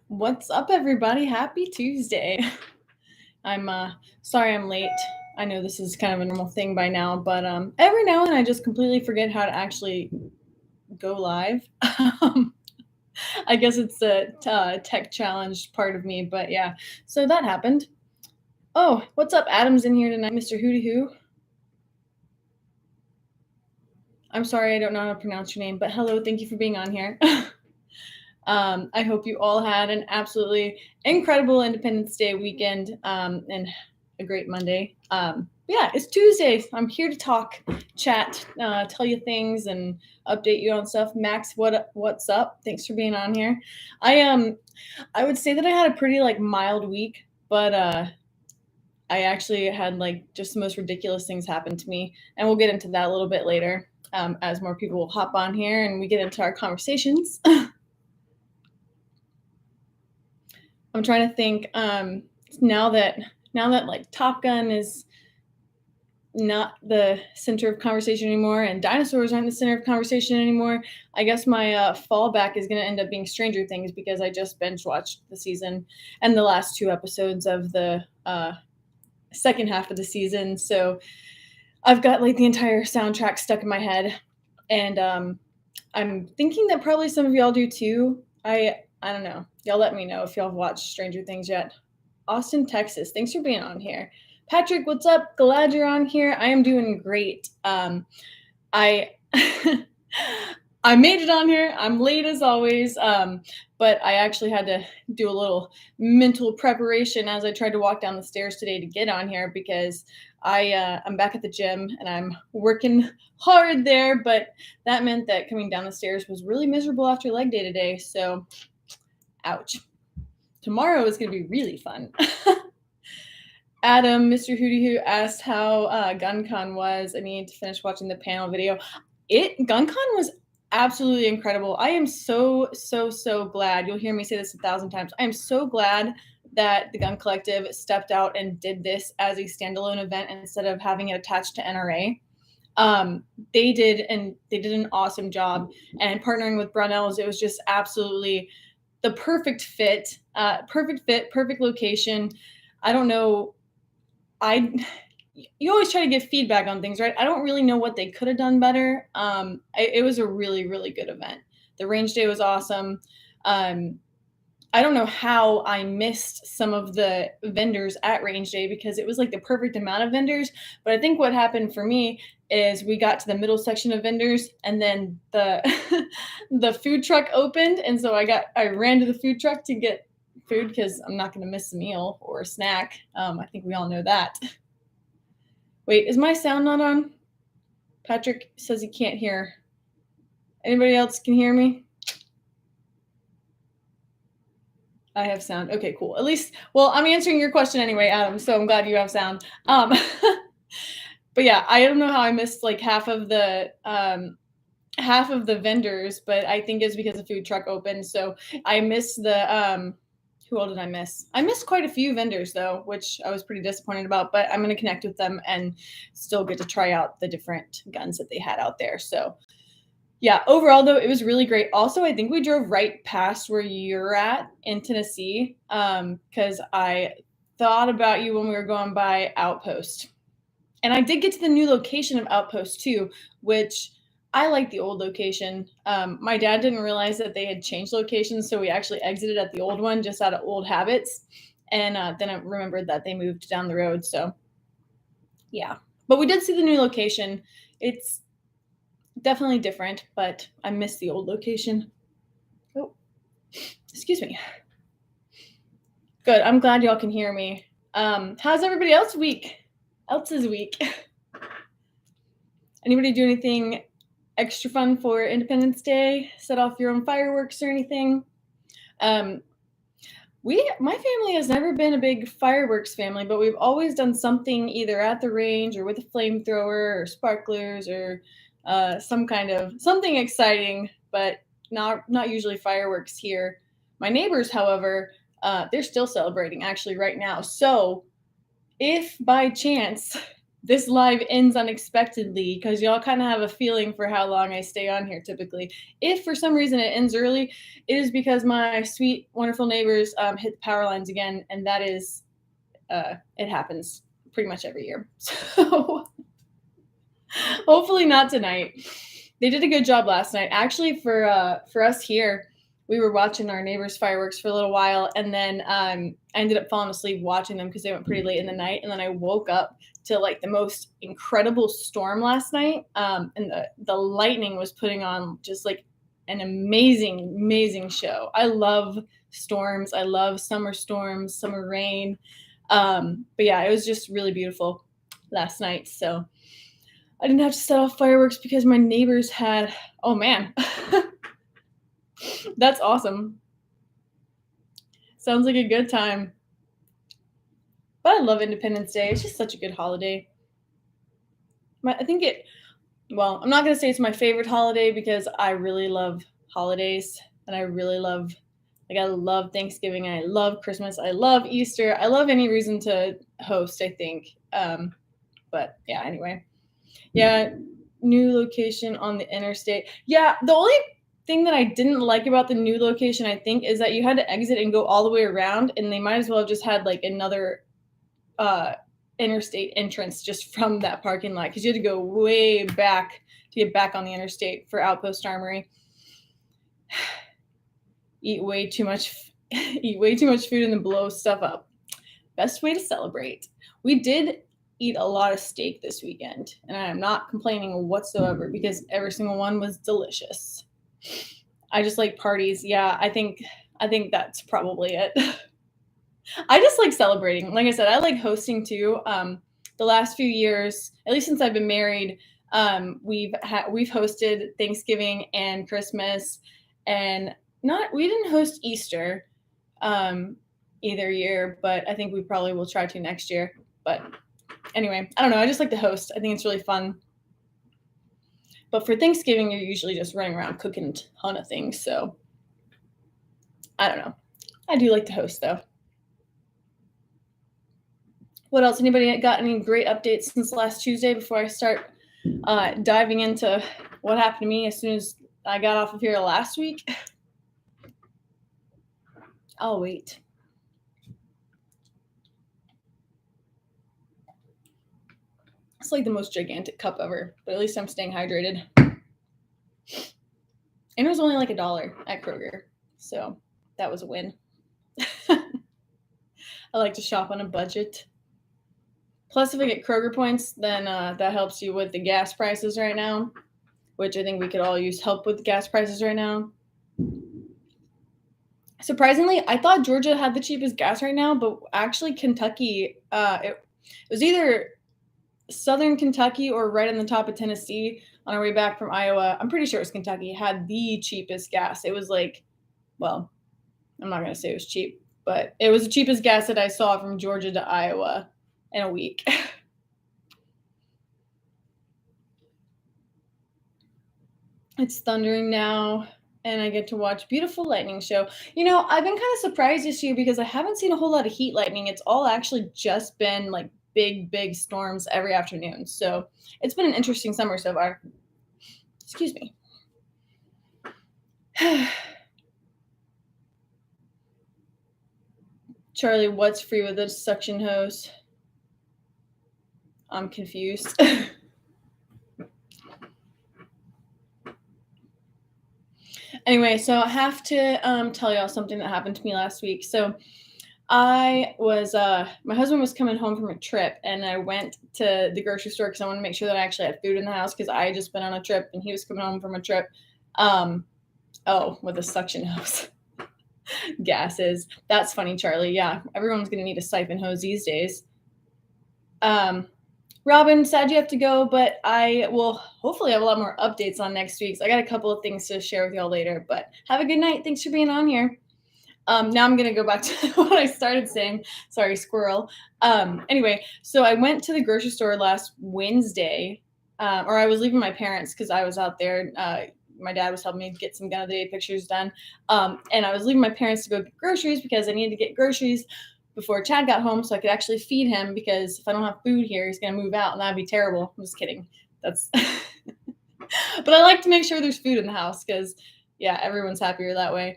What's up, everybody? Happy Tuesday. I'm sorry I'm late. I know this is kind of a normal thing by now, but every now and then I just completely forget how to actually go live. I guess it's the tech challenge part of me, but yeah. So that happened. Oh, what's up? Adam's in here tonight, Mr. Hooty Hoo. I'm sorry I don't know how to pronounce your name, but hello, thank you for being on here. I hope you all had an absolutely incredible Independence Day weekend and a great Monday. Yeah, it's Tuesday. I'm here to talk, chat, tell you things, and update you on stuff. Max, what's up? Thanks for being on here. I would say that I had a pretty mild week, but I actually had just the most ridiculous things happen to me, and we'll get into that a little bit later as more people will hop on here and we get into our conversations. I'm trying to think. Now that Top Gun is not the center of conversation anymore, and dinosaurs aren't the center of conversation anymore, I guess my fallback is going to end up being Stranger Things because I just binge watched the season and the last 2 episodes of the second half of the season. So I've got the entire soundtrack stuck in my head, and I'm thinking that probably some of y'all do too. I don't know. Y'all let me know if y'all have watched Stranger Things yet. Austin, Texas. Thanks for being on here. Patrick, what's up? Glad you're on here. I am doing great. I I made it on here. I'm late as always, but I actually had to do a little mental preparation as I tried to walk down the stairs today to get on here because I'm back at the gym and I'm working hard there, but that meant that coming down the stairs was really miserable after leg day today. So, ouch. Tomorrow is going to be really fun. Adam, Mr. Hooty Hoo asked how GunCon was. I need to finish watching the panel video. GunCon was absolutely incredible. I am so glad. You'll hear me say this 1,000 times. I am so glad that the Gun Collective stepped out and did this as a standalone event instead of having it attached to NRA. They did an awesome job, and partnering with Brunel's, it was just absolutely the perfect fit, perfect location. I don't know. You always try to give feedback on things, right? I don't really know what they could have done better. It was a really good event. The range day was awesome. I don't know how I missed some of the vendors at range day because it was the perfect amount of vendors. But I think what happened for me is we got to the middle section of vendors and then the the food truck opened, and so I ran to the food truck to get food because I'm not going to miss a meal or a snack. I think we all know that. Wait, is my sound not on? Patrick says he can't hear. Anybody else can hear me? I have sound. Okay, cool. At least, well, I'm answering your question anyway, Adam, so I'm glad you have sound. But yeah, I don't know how I missed half of the vendors, but I think it's because the food truck opened. So I missed the who all did I miss? I missed quite a few vendors though, which I was pretty disappointed about, but I'm going to connect with them and still get to try out the different guns that they had out there. So yeah, overall though, it was really great. Also, I think we drove right past where you're at in Tennessee because I thought about you when we were going by Outpost. And I did get to the new location of Outpost too, which I like the old location. My dad didn't realize that they had changed locations, so we actually exited at the old one just out of old habits. And then I remembered that they moved down the road. So yeah, but we did see the new location. It's definitely different, but I miss the old location. Oh, excuse me. Good. I'm glad y'all can hear me. How's everybody else's week? Anybody do anything extra fun for Independence Day? Set off your own fireworks or anything? My family has never been a big fireworks family, but we've always done something either at the range or with a flamethrower or sparklers or something exciting, but not usually fireworks here. My neighbors, however, they're still celebrating actually right now. So if by chance this live ends unexpectedly because y'all kind of have a feeling for how long I stay on here typically. If for some reason it ends early, it is because my sweet, wonderful neighbors hit the power lines again, and that is, it happens pretty much every year. So hopefully not tonight. They did a good job last night. Actually, for us here, we were watching our neighbors' fireworks for a little while, and then I ended up falling asleep watching them because they went pretty late in the night. And then I woke up to like the most incredible storm last night, and the lightning was putting on just like an amazing show. I love storms. I love summer storms, summer rain. But yeah, it was just really beautiful last night. So I didn't have to set off fireworks because my neighbors had. Oh man. That's awesome. Sounds like a good time. But I love Independence Day. It's just such a good holiday. I think well, I'm not going to say it's my favorite holiday because I really love holidays and I really love, I love Thanksgiving. I love Christmas. I love Easter. I love any reason to host, I think. But yeah, anyway. Yeah, new location on the interstate. Yeah, the only thing that I didn't like about the new location, I think, is that you had to exit and go all the way around, and they might as well have just had like another interstate entrance just from that parking lot because you had to go way back to get back on the interstate for Outpost Armory. Eat way too much food and then blow stuff up. Best way to celebrate. We did eat a lot of steak this weekend, and I am not complaining whatsoever because every single one was delicious. I just like parties. Yeah, I think that's probably it. I just like celebrating. Like I said, I like hosting too. The last few years, at least since I've been married, we've hosted Thanksgiving and Christmas, and we didn't host Easter either year, but I think we probably will try to next year. But anyway, I don't know. I just like to host. I think it's really fun. But for Thanksgiving, you're usually just running around cooking a ton of things. So I don't know. I do like to host though. What else? Anybody got any great updates since last Tuesday before I start diving into what happened to me as soon as I got off of here last week? I'll wait. It's like the most gigantic cup ever, but at least I'm staying hydrated. And it was only like $1 at Kroger, so that was a win. I like to shop on a budget. Plus, if I get Kroger points, then that helps you with the gas prices right now, which I think we could all use help with the gas prices right now. Surprisingly, I thought Georgia had the cheapest gas right now, but actually Kentucky, it was either Southern Kentucky or right on the top of Tennessee on our way back from Iowa. I'm pretty sure it was Kentucky, had the cheapest gas. It was like, well, I'm not going to say it was cheap, but it was the cheapest gas that I saw from Georgia to Iowa in a week. It's thundering now, and I get to watch beautiful lightning show. You know, I've been kind of surprised this year because I haven't seen a whole lot of heat lightning. It's all actually just been like big storms every afternoon. So it's been an interesting summer so far. Excuse me. Charlie, what's free with this suction hose? I'm confused. Anyway, so I have to tell y'all something that happened to me last week. So I was, my husband was coming home from a trip, and I went to the grocery store because I wanted to make sure that I actually had food in the house because I had just been on a trip and he was coming home from a trip. With a suction hose. Gases. That's funny, Charlie. Yeah, everyone's going to need a siphon hose these days. Robin, sad you have to go, but I will hopefully have a lot more updates on next week. So I got a couple of things to share with y'all later, but have a good night. Thanks for being on here. Now I'm going to go back to what I started saying. Sorry, squirrel. Anyway, so I went to the grocery store last Wednesday, or I was leaving my parents because I was out there. My dad was helping me get some gun of the day pictures done. And I was leaving my parents to go get groceries because I needed to get groceries before Chad got home so I could actually feed him, because if I don't have food here, he's going to move out and that'd be terrible. I'm just kidding. That's, but I like to make sure there's food in the house because, yeah, everyone's happier that way.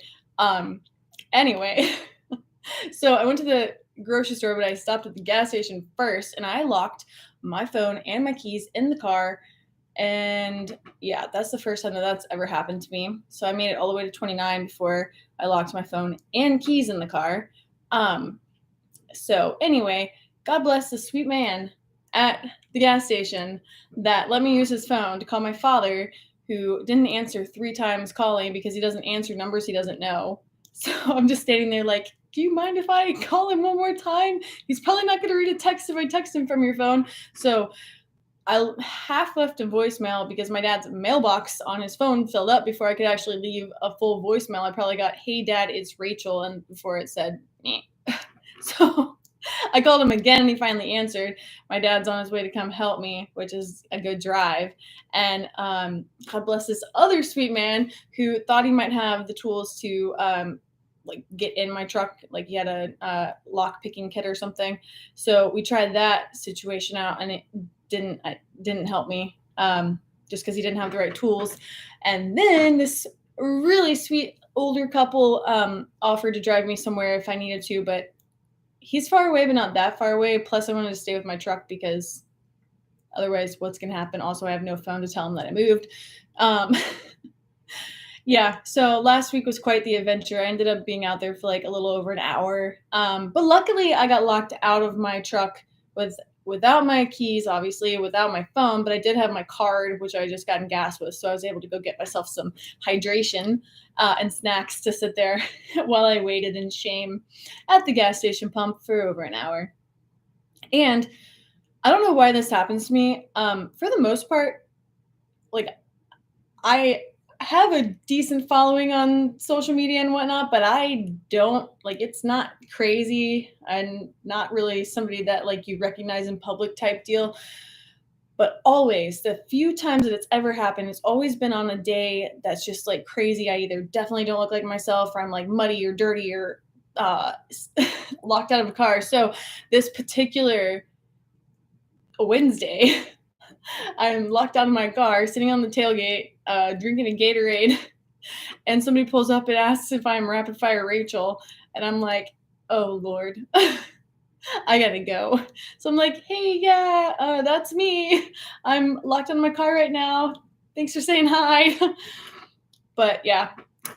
Anyway, so I went to the grocery store, but I stopped at the gas station first and I locked my phone and my keys in the car. And yeah, that's the first time that that's ever happened to me. So I made it all the way to 29 before I locked my phone and keys in the car. So anyway, God bless the sweet man at the gas station that let me use his phone to call my father, who didn't answer 3 times calling because he doesn't answer numbers he doesn't know. So I'm just standing there like, do you mind if I call him one more time? He's probably not going to read a text if I text him from your phone. So I half left a voicemail because my dad's mailbox on his phone filled up before I could actually leave a full voicemail. I probably got, "Hey dad, it's Rachel," and before it said, "Meh." So I called him again and he finally answered. My dad's on his way to come help me, which is a good drive. And God bless this other sweet man who thought he might have the tools to like get in my truck, like he had a lock picking kit or something. So we tried that situation out and it didn't help me, just because he didn't have the right tools. And then this really sweet older couple offered to drive me somewhere if I needed to, but he's far away, but not that far away. Plus, I wanted to stay with my truck because otherwise, what's going to happen? Also, I have no phone to tell him that I moved. Yeah, so last week was quite the adventure. I ended up being out there for like a little over an hour. But luckily, I got locked out of my truck without my keys, obviously, without my phone, but I did have my card, which I just gotten gas with. So I was able to go get myself some hydration and snacks to sit there while I waited in shame at the gas station pump for over an hour. And I don't know why this happens to me. For the most part, like I have a decent following on social media and whatnot, but I don't like, it's not crazy. I'm not really somebody that like you recognize in public type deal. But always, the few times that it's ever happened, it's always been on a day that's just like crazy. I either definitely don't look like myself, or I'm like muddy or dirty or locked out of a car. So this particular Wednesday, I'm locked out of my car, sitting on the tailgate, drinking a Gatorade, and somebody pulls up and asks if I'm Rapid Fire Rachel, and I'm like, oh Lord, I gotta go. So I'm like, hey, yeah, that's me. I'm locked out of my car right now. Thanks for saying hi. But yeah,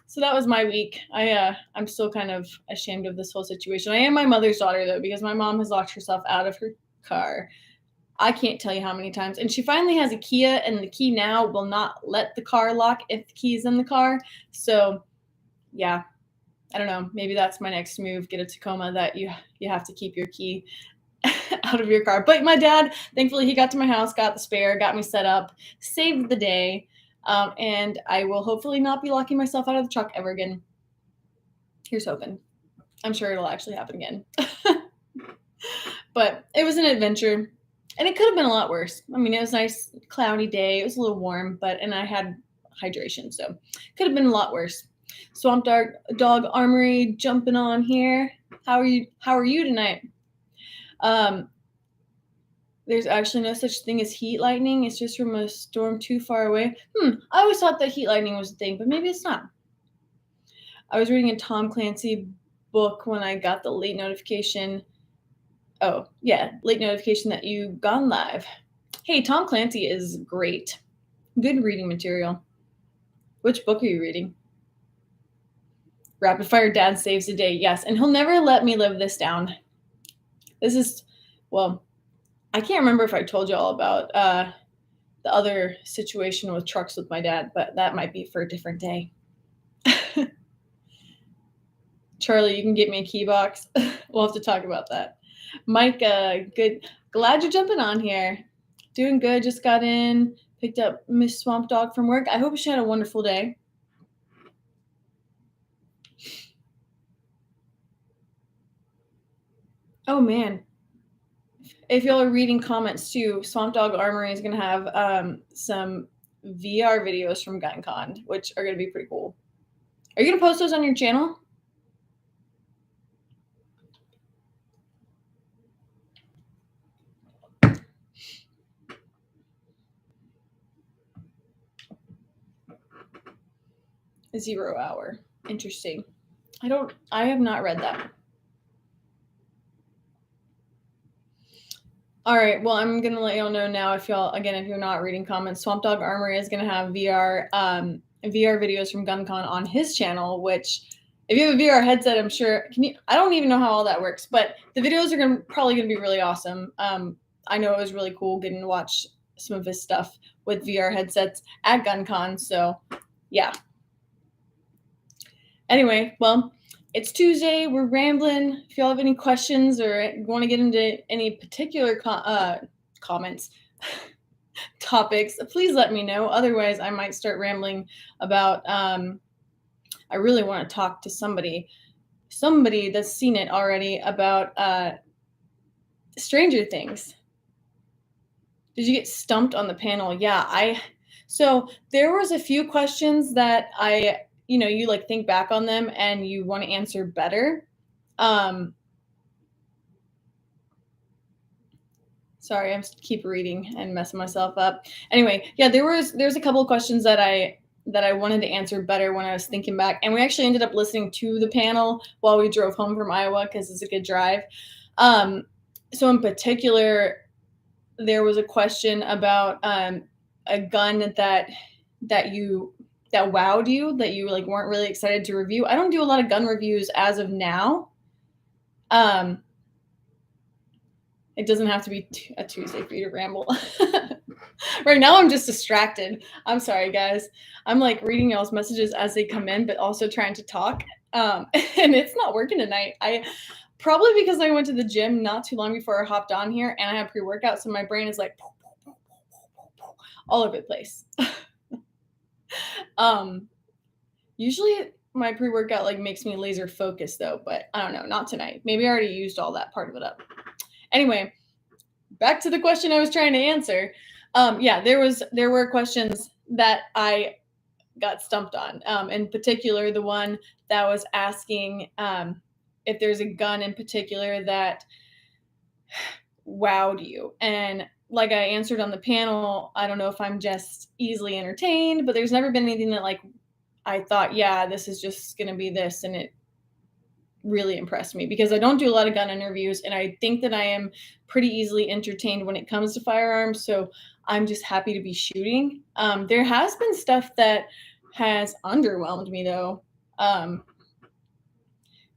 so that was my week. I'm still kind of ashamed of this whole situation. I am my mother's daughter though, because my mom has locked herself out of her car. I can't tell you how many times. And she finally has a Kia, and the key now will not let the car lock if the key is in the car. So, yeah, I don't know. Maybe that's my next move. Get a Tacoma that you have to keep your key out of your car. But my dad, thankfully, he got to my house, got the spare, got me set up, saved the day. And I will hopefully not be locking myself out of the truck ever again. Here's hoping. I'm sure it'll actually happen again. But it was an adventure. And it could have been a lot worse. I mean, it was a nice cloudy day. It was a little warm, and I had hydration, so could have been a lot worse. Swamp Dog Armory jumping on here. How are you tonight? There's actually no such thing as heat lightning. It's just from a storm too far away. I always thought that heat lightning was a thing, but maybe it's not. I was reading a Tom Clancy book when I got the late notification. Oh, yeah, late notification that you gone live. Hey, Tom Clancy is great. Good reading material. Which book are you reading? Rapid Fire Dad Saves the Day. Yes, and he'll never let me live this down. This is, well, I can't remember if I told you all about the other situation with trucks with my dad, but that might be for a different day. Charlie, you can get me a key box. We'll have to talk about that. Mike, good. Glad you're jumping on here. Doing good. Just got in. Picked up Miss Swamp Dog from work. I hope she had a wonderful day. Oh, man. If y'all are reading comments too, Swamp Dog Armory is going to have some VR videos from GunCon, which are going to be pretty cool. Are you going to post those on your channel? 0 hour. Interesting. I have not read that. All right, well, I'm going to let y'all know now if you're not reading comments, Swamp Dog Armory is going to have VR videos from GunCon on his channel, which if you have a VR headset, I'm sure, I don't even know how all that works, but the videos are probably going to be really awesome. I know it was really cool getting to watch some of his stuff with VR headsets at GunCon, so yeah. Anyway, well, it's Tuesday. We're rambling. If y'all have any questions or want to get into any particular comments, topics, please let me know. Otherwise, I might start rambling about. I really want to talk to somebody that's seen it already about Stranger Things. Did you get stumped on the panel? Yeah, so there was a few questions that you like think back on them and you want to answer better. Sorry, I'm keep reading and messing myself up. Anyway, yeah, there's a couple of questions that I wanted to answer better when I was thinking back, and we actually ended up listening to the panel while we drove home from Iowa because it's a good drive. So in particular, there was a question about a gun that wowed you, that you like weren't really excited to review. I don't do a lot of gun reviews as of now. It doesn't have to be a Tuesday for you to ramble. Right now, I'm just distracted. I'm sorry, guys. I'm like reading y'all's messages as they come in, but also trying to talk. And it's not working tonight. Probably because I went to the gym not too long before I hopped on here, and I had pre-workout, so my brain is like all over the place. Usually my pre-workout like makes me laser focused though, but I don't know, not tonight. Maybe I already used all that part of it up. Anyway, back to the question I was trying to answer. Yeah, there were questions that I got stumped on. In particular, the one that was asking if there's a gun in particular that wowed you. And like I answered on the panel, I don't know if I'm just easily entertained, but there's never been anything that like I thought, yeah, this is just going to be this, and it really impressed me because I don't do a lot of gun interviews, and I think that I am pretty easily entertained when it comes to firearms, so I'm just happy to be shooting. There has been stuff that has underwhelmed me though,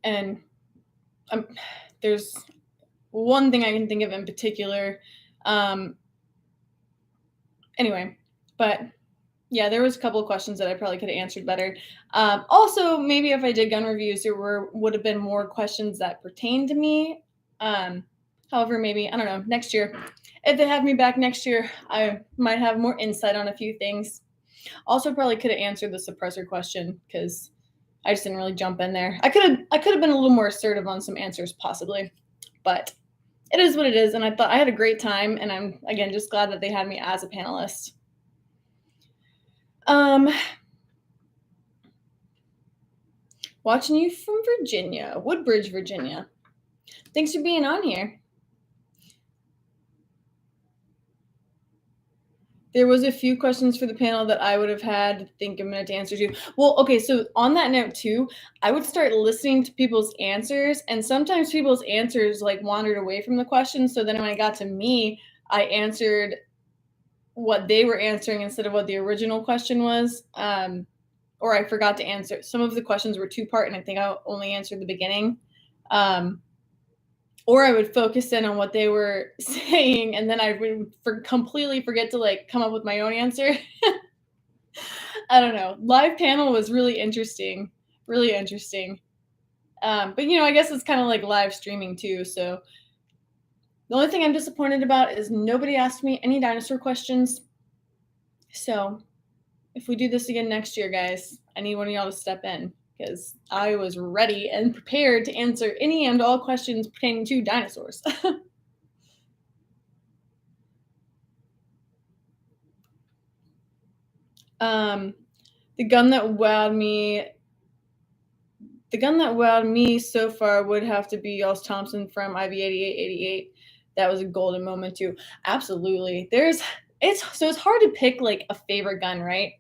and there's one thing I can think of in particular. Anyway, but yeah, there was a couple of questions that I probably could have answered better. Also, maybe if I did gun reviews, there would have been more questions that pertain to me. However, maybe, I don't know, next year, if they have me back next year, I might have more insight on a few things. Also, probably could have answered the suppressor question because I just didn't really jump in there. I could have been a little more assertive on some answers possibly, but it is what it is. And I thought I had a great time, and I'm again just glad that they had me as a panelist. Watching you from Virginia, Woodbridge, Virginia. Thanks for being on here. There was a few questions for the panel that I would have had to think a minute to answer to. Well, okay, so on that note too, I would start listening to people's answers, and sometimes people's answers like wandered away from the question. So then when I got to me, I answered what they were answering instead of what the original question was. Or I forgot to answer. Some of the questions were two-part, and I think I only answered the beginning. Or I would focus in on what they were saying, and then I would completely forget to like come up with my own answer. I don't know. Live panel was really interesting. Really interesting. But I guess it's kind of like live streaming too. So the only thing I'm disappointed about is nobody asked me any dinosaur questions. So if we do this again next year, guys, I need one of y'all to step in because I was ready and prepared to answer any and all questions pertaining to dinosaurs. The gun that wowed me so far would have to be y'all's Thompson from IV8888. That was a golden moment too. Absolutely. It's hard to pick like a favorite gun, right?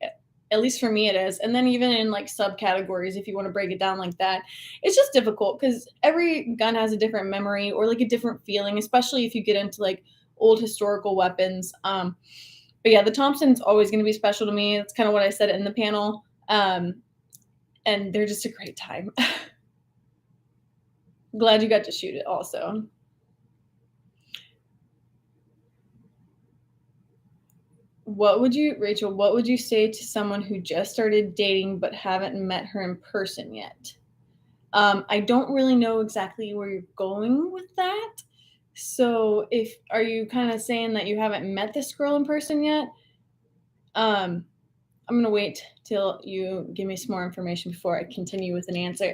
At least for me it is. And then even in like subcategories, if you want to break it down like that, it's just difficult because every gun has a different memory or like a different feeling, especially if you get into like old historical weapons. But yeah, the Thompson's always going to be special to me. That's kind of what I said in the panel. And they're just a great time. Glad you got to shoot it also. Rachel, what would you say to someone who just started dating but haven't met her in person yet? I don't really know exactly where you're going with that. So are you kind of saying that you haven't met this girl in person yet? I'm going to wait till you give me some more information before I continue with an answer.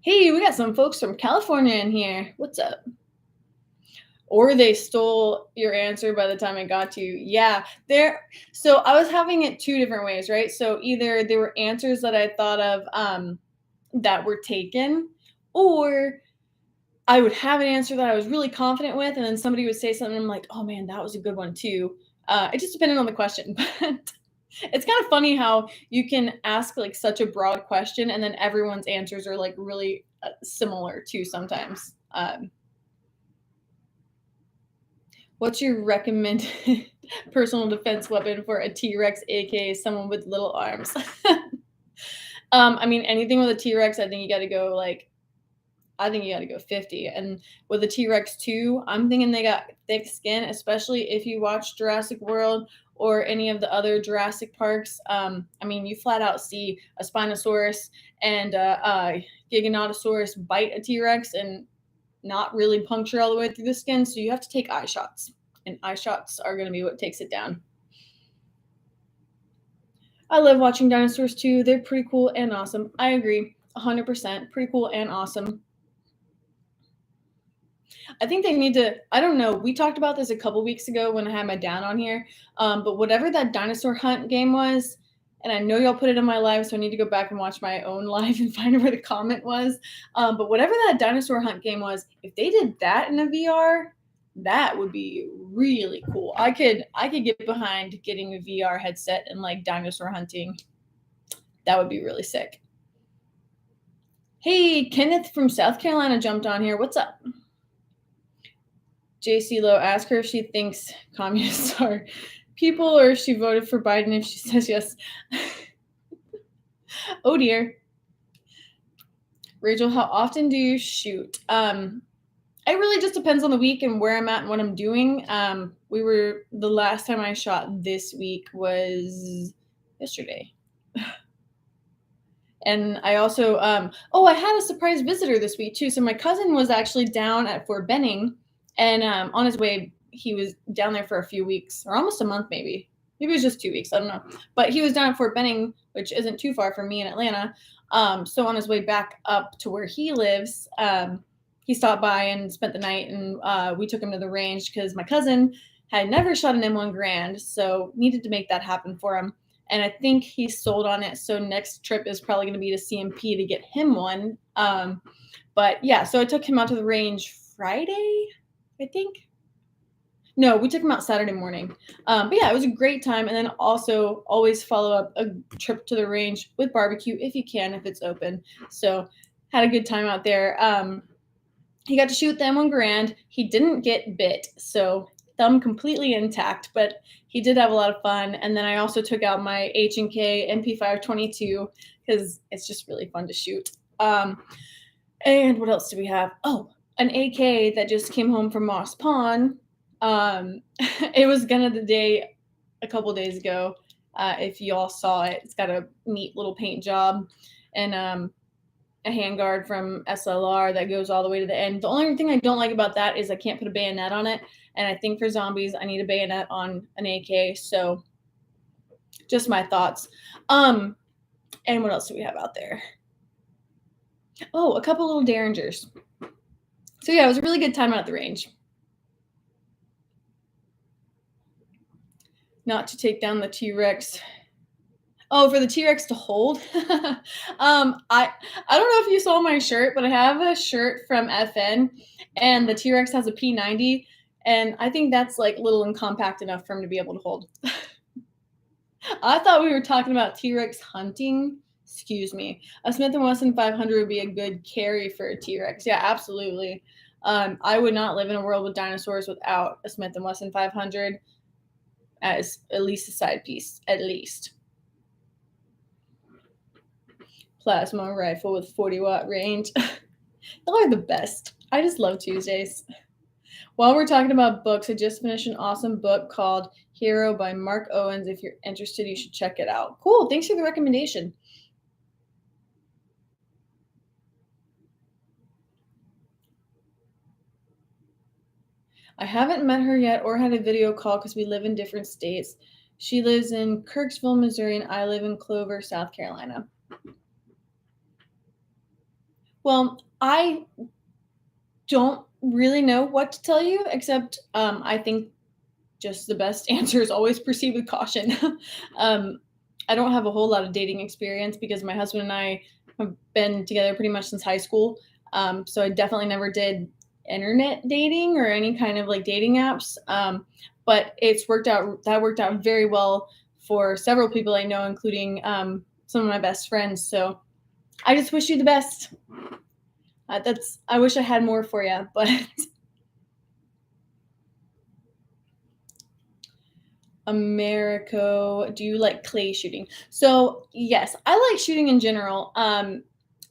Hey, we got some folks from California in here. What's up? Or they stole your answer by the time I got to you. Yeah, so I was having it two different ways, right? So either there were answers that I thought of that were taken, or I would have an answer that I was really confident with, and then somebody would say something, and I'm like, oh man, that was a good one too. It just depended on the question, but it's kind of funny how you can ask like such a broad question, and then everyone's answers are like really similar too sometimes. What's your recommended personal defense weapon for a T-Rex, aka someone with little arms? I mean, anything with a T-Rex, I think you got to go 50. And with a T-Rex 2, I'm thinking they got thick skin, especially if you watch Jurassic World or any of the other Jurassic parks. I mean, you flat out see a Spinosaurus and a Giganotosaurus bite a T-Rex and not really puncture all the way through the skin. So you have to take eye shots, and eye shots are going to be what takes it down. I love watching dinosaurs too. They're pretty cool and awesome. I agree 100%. Pretty cool and awesome. I think they need to, I don't know. We talked about this a couple weeks ago when I had my dad on here. But whatever that dinosaur hunt game was, and I know y'all put it in my live, so I need to go back and watch my own live and find where the comment was. But whatever that dinosaur hunt game was, if they did that in a VR, that would be really cool. I could get behind getting a VR headset and like dinosaur hunting. That would be really sick. Hey, Kenneth from South Carolina jumped on here. What's up? JC Lowe, ask her if she thinks communists are people or if she voted for Biden. If she says yes. Oh dear. Rachel, how often do you shoot? It really just depends on the week and where I'm at and what I'm doing. The last time I shot this week was yesterday. And I also, I had a surprise visitor this week too. So my cousin was actually down at Fort Benning, and on his way, he was down there for a few weeks, or almost a month maybe. Maybe it was just 2 weeks, I don't know. But he was down at Fort Benning, which isn't too far from me in Atlanta. So on his way back up to where he lives, he stopped by and spent the night, and we took him to the range because my cousin had never shot an M1 Grand, so needed to make that happen for him. And I think he's sold on it. So next trip is probably going to be to CMP to get him one. But yeah, so I took him out to the range Friday, I think. No, we took him out Saturday morning. But yeah, it was a great time. And then also always follow up a trip to the range with barbecue if you can, if it's open. So had a good time out there. He got to shoot the M1 Grand. He didn't get bit, so thumb completely intact, but he did have a lot of fun. And then I also took out my H&K MP522 because it's just really fun to shoot. And what else do we have? Oh, an AK that just came home from Moss Pond. It was gun of the day a couple days ago. If y'all saw it, it's got a neat little paint job and a handguard from SLR that goes all the way to the end. The only thing I don't like about that is I can't put a bayonet on it. And I think for zombies, I need a bayonet on an AK. So just my thoughts. And what else do we have out there? Oh, a couple little Derringers. So yeah, it was a really good time out at the range. Not to take down the T-Rex. Oh, for the T-Rex to hold? I don't know if you saw my shirt, but I have a shirt from FN, and the T-Rex has a P90, and I think that's like little and compact enough for him to be able to hold. I thought we were talking about T-Rex hunting. Excuse me. A Smith& Wesson 500 would be a good carry for a T-Rex. Yeah, absolutely. I would not live in a world with dinosaurs without a Smith& Wesson 500 as at least a side piece, at least. Plasma rifle with 40-watt range. Y'all are the best. I just love Tuesdays. While we're talking about books, I just finished an awesome book called Hero by Mark Owens. If you're interested, you should check it out. Cool. Thanks for the recommendation. I haven't met her yet or had a video call because we live in different states. She lives in Kirksville, Missouri, and I live in Clover, South Carolina. Well, I don't really know what to tell you, except I think just the best answer is always proceed with caution. I don't have a whole lot of dating experience because my husband and I have been together pretty much since high school. So I definitely never did internet dating or any kind of like dating apps. But it's worked out. That worked out very well for several people I know, including some of my best friends. So I just wish you the best. I wish I had more for you, but Americo, do you like clay shooting? So yes, I like shooting in general.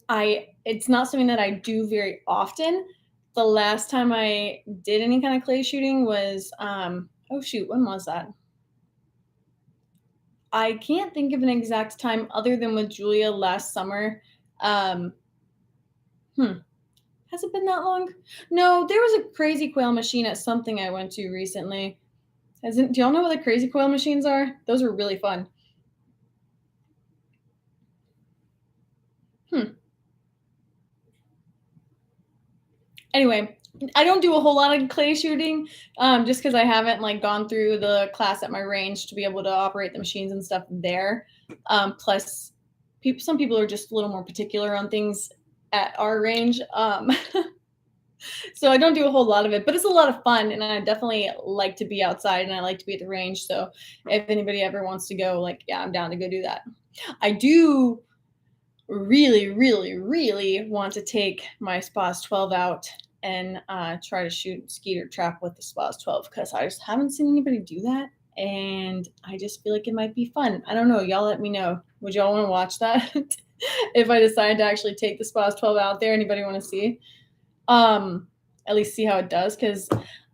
It's not something that I do very often. The last time I did any kind of clay shooting was oh shoot, when was that? I can't think of an exact time other than with Julia last summer. Um, hmm, has it been that long? No, there was a crazy quail machine at something I went to recently. Do y'all know what the crazy quail machines are? Those are really fun. Hmm. Anyway, I don't do a whole lot of clay shooting, just because I haven't like gone through the class at my range to be able to operate the machines and stuff there. Plus, some people are just a little more particular on things at our range. So I don't do a whole lot of it, but it's a lot of fun, and I definitely like to be outside and I like to be at the range. So if anybody ever wants to go, like, yeah, I'm down to go do that. I do really, really, really want to take my SPAS 12 out and try to shoot skeeter trap with the SPAS 12 because I just haven't seen anybody do that. And I just feel like it might be fun. I don't know. Y'all let me know. Would y'all want to watch that? If I decide to actually take the SPAS 12 out there, anybody want to see? At least see how it does, because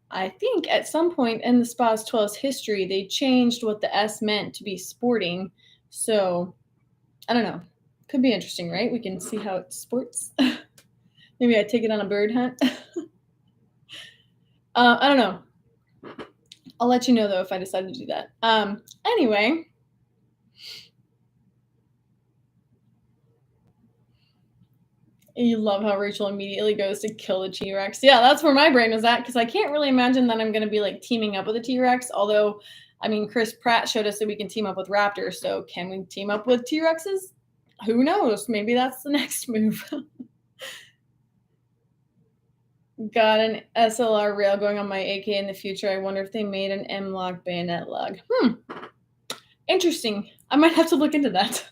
I think at some point in the SPAS 12's history, they changed what the S meant to be sporting. So I don't know. Could be interesting, right? We can see how it sports. Maybe I take it on a bird hunt. I don't know. I'll let you know though if I decide to do that. Anyway. You love how Rachel immediately goes to kill the T-Rex. Yeah, that's where my brain was at, because I can't really imagine that I'm going to be like teaming up with a T-Rex. Although, I mean, Chris Pratt showed us that we can team up with raptors. So can we team up with T-Rexes? Who knows? Maybe that's the next move. Got an SLR rail going on my AK in the future. I wonder if they made an M-Log bayonet lug. Interesting. I might have to look into that.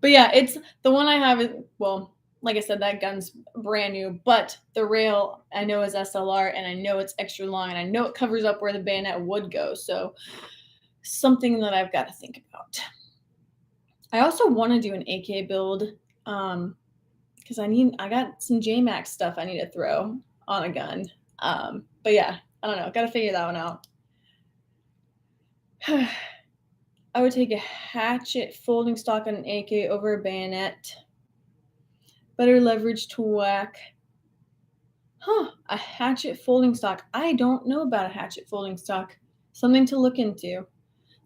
But yeah, it's the one I have. Well, like I said, that gun's brand new, but the rail I know is SLR, and I know it's extra long, and I know it covers up where the bayonet would go. So something that I've got to think about. I also want to do an AK build because I got some JMax stuff I need to throw on a gun. But yeah, I don't know. Got to figure that one out. I would take a hatchet folding stock on an AK over a bayonet. Better leverage to whack. A hatchet folding stock. I don't know about a hatchet folding stock. Something to look into.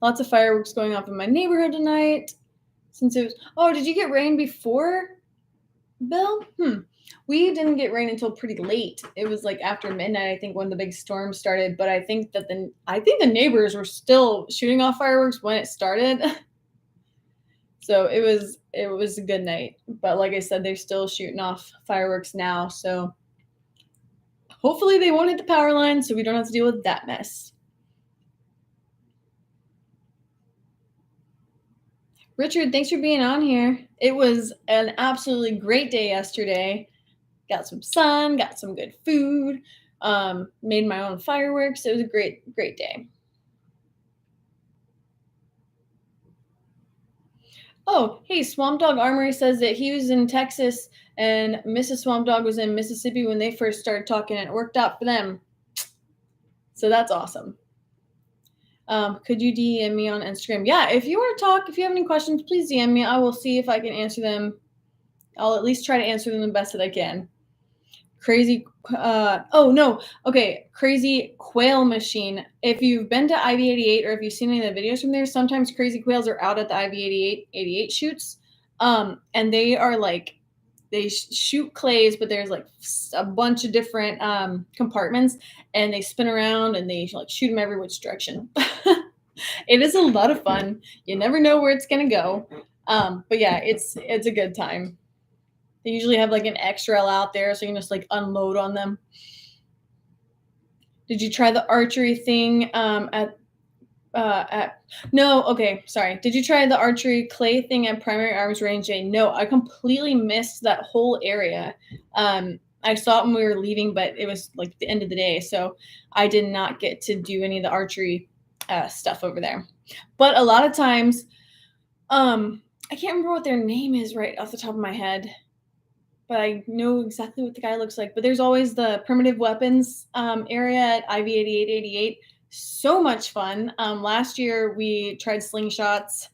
Lots of fireworks going off in my neighborhood tonight. Since it was, oh, did you get rain before, Bill? We didn't get rain until pretty late. It was like after midnight, I think, when the big storm started. But I think the neighbors were still shooting off fireworks when it started. So it was a good night. But like I said, they're still shooting off fireworks now. So hopefully they won't hit the power line, so we don't have to deal with that mess. Richard, thanks for being on here. It was an absolutely great day yesterday. Got some sun, got some good food, made my own fireworks. It was a great, great day. Oh, hey, Swamp Dog Armory says that he was in Texas and Mrs. Swamp Dog was in Mississippi when they first started talking, and it worked out for them. So that's awesome. Could you DM me on Instagram? Yeah, if you want to talk, if you have any questions, please DM me. I will see if I can answer them. I'll at least try to answer them the best that I can. Crazy, Crazy Quail Machine. If you've been to IV88 or if you've seen any of the videos from there, sometimes crazy quails are out at the IV88 shoots. And they are like, they shoot clays, but there's like a bunch of different compartments, and they spin around and they like shoot them every which direction. It is a lot of fun. You never know where it's gonna go. But yeah, it's a good time. They usually have like an XRL out there, so you can just like unload on them. Did you try the archery thing no, okay, sorry. Did you try the archery clay thing at Primary Arms Range Day? No, I completely missed that whole area. I saw it when we were leaving, but it was like the end of the day, so I did not get to do any of the archery stuff over there. But a lot of times, I can't remember what their name is right off the top of my head, but I know exactly what the guy looks like. But there's always the primitive weapons area at IV8888. So much fun. Last year we tried slingshots,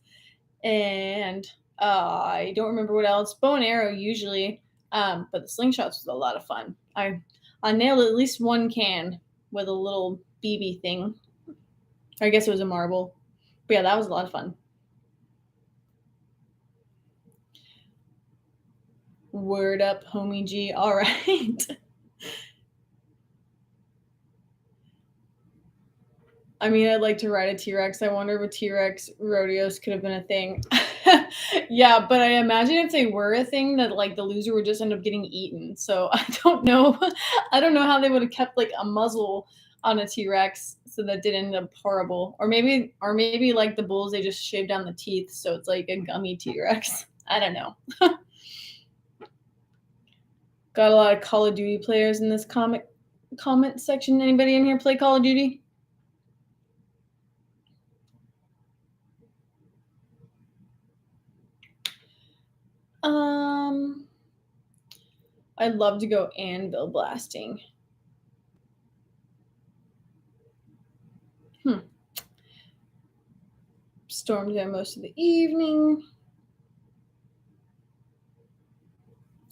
and I don't remember what else. Bow and arrow usually, but the slingshots was a lot of fun. I nailed at least one can with a little BB thing. I guess it was a marble. But yeah, that was a lot of fun. Word up, homie G. All right. I mean, I'd like to ride a T-Rex. I wonder if a T-Rex rodeos could have been a thing. Yeah, but I imagine if they were a thing that like the loser would just end up getting eaten. So I don't know. I don't know how they would have kept like a muzzle on a T-Rex so that didn't end up horrible. Or maybe like the bulls, they just shaved down the teeth so it's like a gummy T-Rex. I don't know. Got a lot of Call of Duty players in this comment section. Anybody in here play Call of Duty? I'd love to go anvil blasting. Stormed there most of the evening.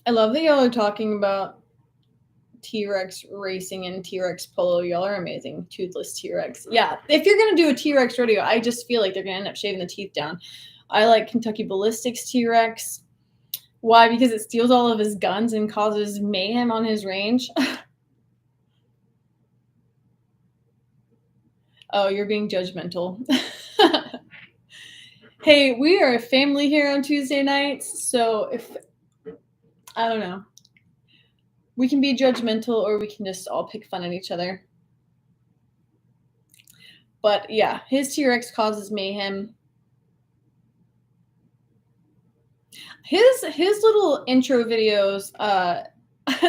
I love that y'all are talking about T-Rex racing and T-Rex polo. Y'all are amazing. Toothless T-Rex. Yeah, if you're going to do a T-Rex rodeo, I just feel like they're going to end up shaving the teeth down. I like Kentucky Ballistics T-Rex. Why? Because it steals all of his guns and causes mayhem on his range. Oh, you're being judgmental. Hey, we are a family here on Tuesday nights, so if I don't know, we can be judgmental or we can just all pick fun at each other. But yeah, his T-Rex causes mayhem. His little intro videos,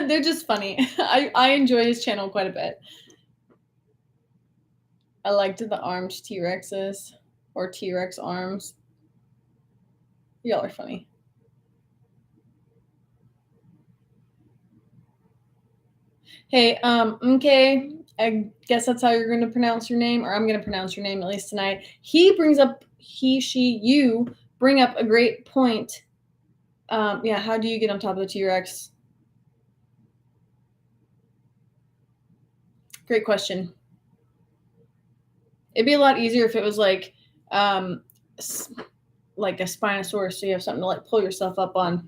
they're just funny. I enjoy his channel quite a bit. I liked the armed T-Rexes or T-Rex arms. Y'all are funny. Hey, okay, I guess that's how you're going to pronounce your name, or I'm going to pronounce your name at least tonight. You bring up a great point. Yeah, how do you get on top of the T-Rex? Great question. It'd be a lot easier if it was like a Spinosaurus, so you have something to like pull yourself up on.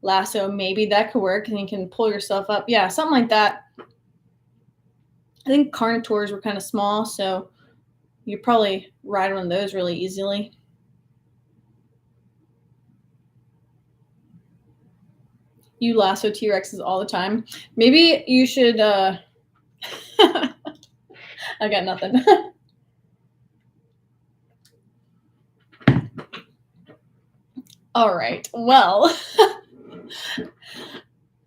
Lasso, maybe that could work, and you can pull yourself up. Yeah, something like that. I think Carnotaurs were kind of small, so you probably ride one of those really easily. You lasso T-Rexes all the time. Maybe you should I got nothing. All right. Well,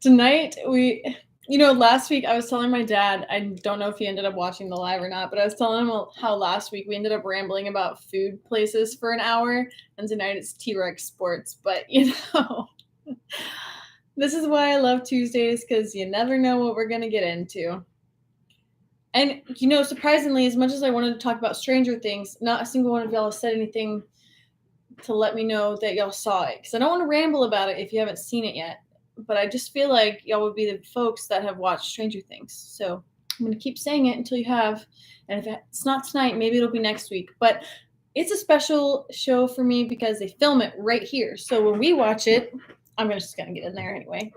tonight last week I was telling my dad, I don't know if he ended up watching the live or not, but I was telling him how last week we ended up rambling about food places for an hour, and tonight it's T-Rex sports. But, this is why I love Tuesdays, because you never know what we're going to get into. And, surprisingly, as much as I wanted to talk about Stranger Things, not a single one of y'all has said anything to let me know that y'all saw it, because I don't want to ramble about it if you haven't seen it yet. But I just feel like y'all would be the folks that have watched Stranger Things. So I'm going to keep saying it until you have. And if it's not tonight, maybe it'll be next week. But it's a special show for me because they film it right here. So when we watch it, I'm just going to get in there anyway.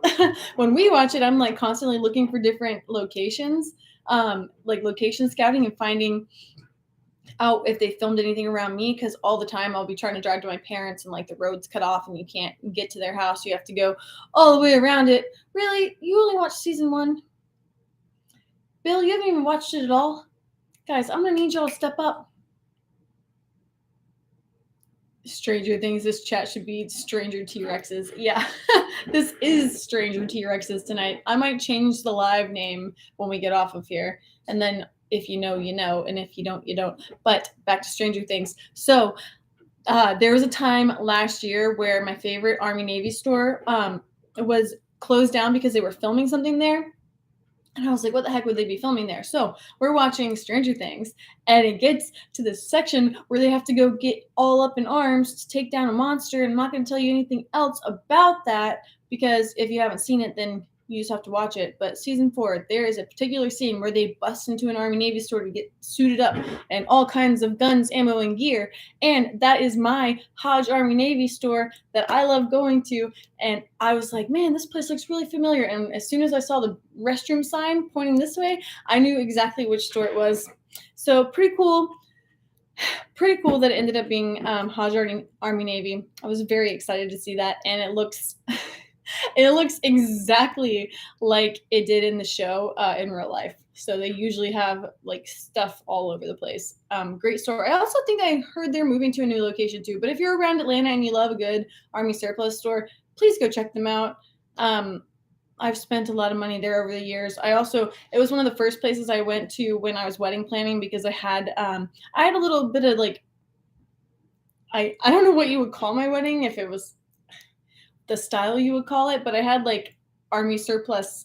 When we watch it, I'm like constantly looking for different locations, like location scouting and finding out if they filmed anything around me, because all the time I'll be trying to drive to my parents and like the road's cut off and you can't get to their house. You have to go all the way around it. Really? You only watched season 1? Bill, you haven't even watched it at all? Guys, I'm going to need y'all to step up. Stranger Things, this chat should be Stranger T-Rexes. Yeah, this is Stranger T-Rexes tonight. I might change the live name when we get off of here. And then if you know, you know. And if you don't, you don't. But back to Stranger Things. So there was a time last year where my favorite Army-Navy store was closed down because they were filming something there. And I was like, what the heck would they be filming there? So we're watching Stranger Things, and it gets to this section where they have to go get all up in arms to take down a monster. And I'm not going to tell you anything else about that, because if you haven't seen it, then you just have to watch it. But season 4, there is a particular scene where they bust into an Army-Navy store to get suited up and all kinds of guns, ammo, and gear. And that is my Hodge Army-Navy store that I love going to. And I was like, man, this place looks really familiar. And as soon as I saw the restroom sign pointing this way, I knew exactly which store it was. So pretty cool. Pretty cool that it ended up being Hodge Army-Navy. I was very excited to see that. And it looks... it looks exactly like it did in the show in real life. So they usually have like stuff all over the place. Great store. I also think I heard they're moving to a new location too. But if you're around Atlanta and you love a good Army surplus store, please go check them out. I've spent a lot of money there over the years. It was one of the first places I went to when I was wedding planning, because I had a little bit of like, I don't know what you would call my wedding, if it was the style you would call it, but I had like Army surplus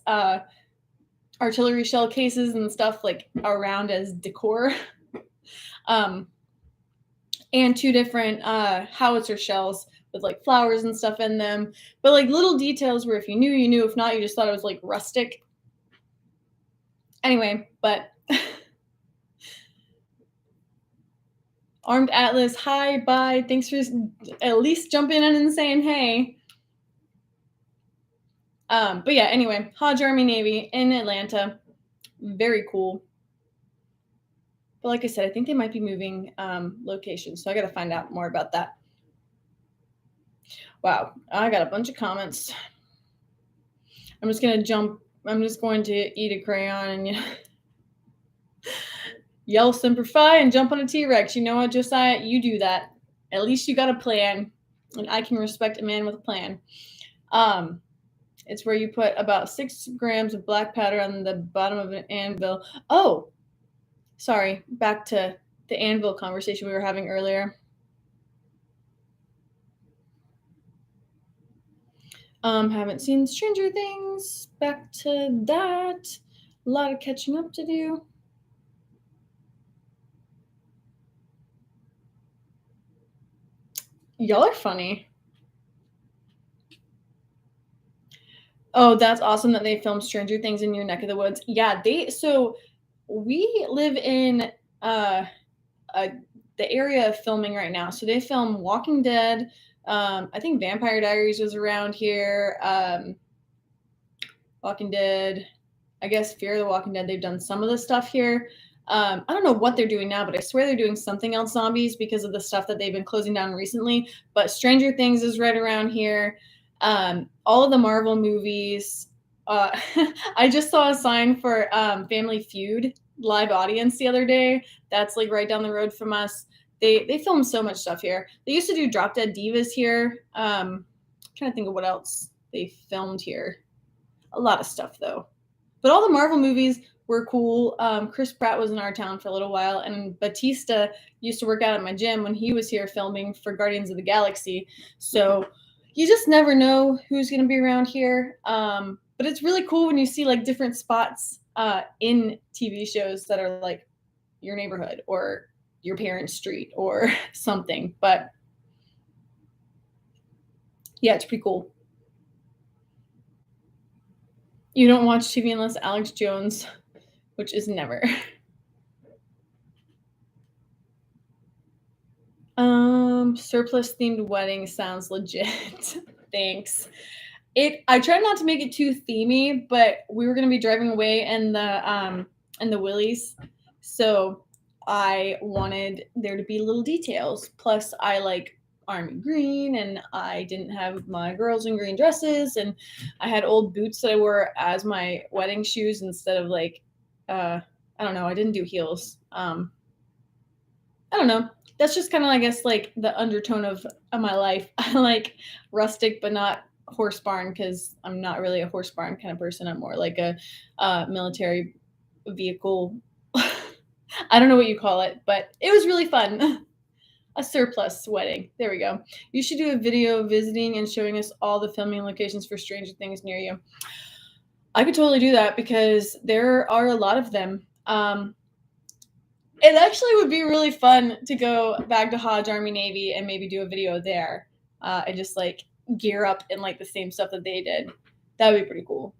artillery shell cases and stuff like around as decor. And 2 different howitzer shells with like flowers and stuff in them, but like little details where if you knew, you knew. If not, you just thought it was like rustic. Anyway, but Armed Atlas, hi, bye. Thanks for at least jumping in and saying hey. But yeah, anyway, Hodge Army-Navy in Atlanta. Very cool. But like I said, I think they might be moving locations, so I got to find out more about that. Wow, I got a bunch of comments. I'm just going to eat a crayon and yell Semper Fi and jump on a T-Rex. You know what, Josiah? You do that. At least you got a plan, and I can respect a man with a plan. It's where you put about 6 grams of black powder on the bottom of an anvil. Oh, sorry. Back to the anvil conversation we were having earlier. Haven't seen Stranger Things. Back to that. A lot of catching up to do. Y'all are funny. Oh, that's awesome that they filmed Stranger Things in your neck of the woods. Yeah, so we live in the area of filming right now. So they film Walking Dead. I think Vampire Diaries was around here. Walking Dead. I guess Fear of the Walking Dead. They've done some of the stuff here. I don't know what they're doing now, but I swear they're doing something else zombies because of the stuff that they've been closing down recently. But Stranger Things is right around here. All of the Marvel movies. I just saw a sign for Family Feud live audience the other day. That's like right down the road from us. They film so much stuff here. They used to do Drop Dead Divas here. Trying to think of what else they filmed here. A lot of stuff though. But all the Marvel movies were cool. Chris Pratt was in our town for a little while, and Batista used to work out at my gym when he was here filming for Guardians of the Galaxy. So you just never know who's going to be around here. But it's really cool when you see like different spots in TV shows that are like your neighborhood or your parents' street or something. But yeah, it's pretty cool. You don't watch TV unless Alex Jones, which is never. Surplus themed wedding sounds legit. Thanks. I tried not to make it too themey, but we were gonna be driving away in the Willys, so I wanted there to be little details. Plus, I like army green, and I didn't have my girls in green dresses, and I had old boots that I wore as my wedding shoes instead of like, I don't know. I didn't do heels. I don't know. That's just kind of, I guess, like the undertone of my life. I like rustic, but not horse barn because I'm not really a horse barn kind of person. I'm more like a military vehicle. I don't know what you call it, but it was really fun. A surplus wedding. There we go. You should do a video visiting and showing us all the filming locations for Stranger Things near you. I could totally do that because there are a lot of them. It actually would be really fun to go back to Hodge Army Navy and maybe do a video there and just like gear up in like the same stuff that they did. That would be pretty cool.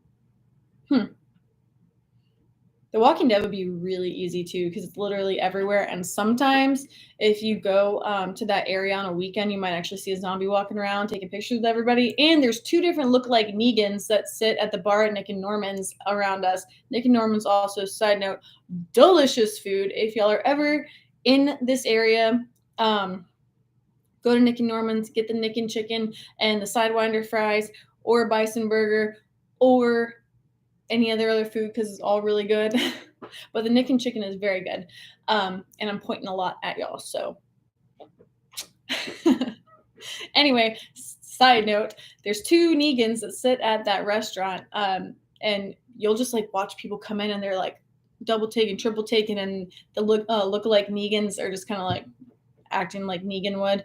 The Walking Dead would be really easy too because it's literally everywhere. And sometimes if you go to that area on a weekend, you might actually see a zombie walking around taking pictures with everybody. And there's 2 different look-alike Negans that sit at the bar at Nick and Norman's around us. Nick and Norman's also, side note, delicious food. If y'all are ever in this area, go to Nick and Norman's, get the Nick and chicken and the Sidewinder fries or a bison burger or any other food because it's all really good. But the Nick and chicken is very good. And I'm pointing a lot at y'all. So anyway, side note, there's 2 Negans that sit at that restaurant. And you'll just like watch people come in and they're like double taking, triple taking, and the look-alike Negans are just kind of like acting like Negan would.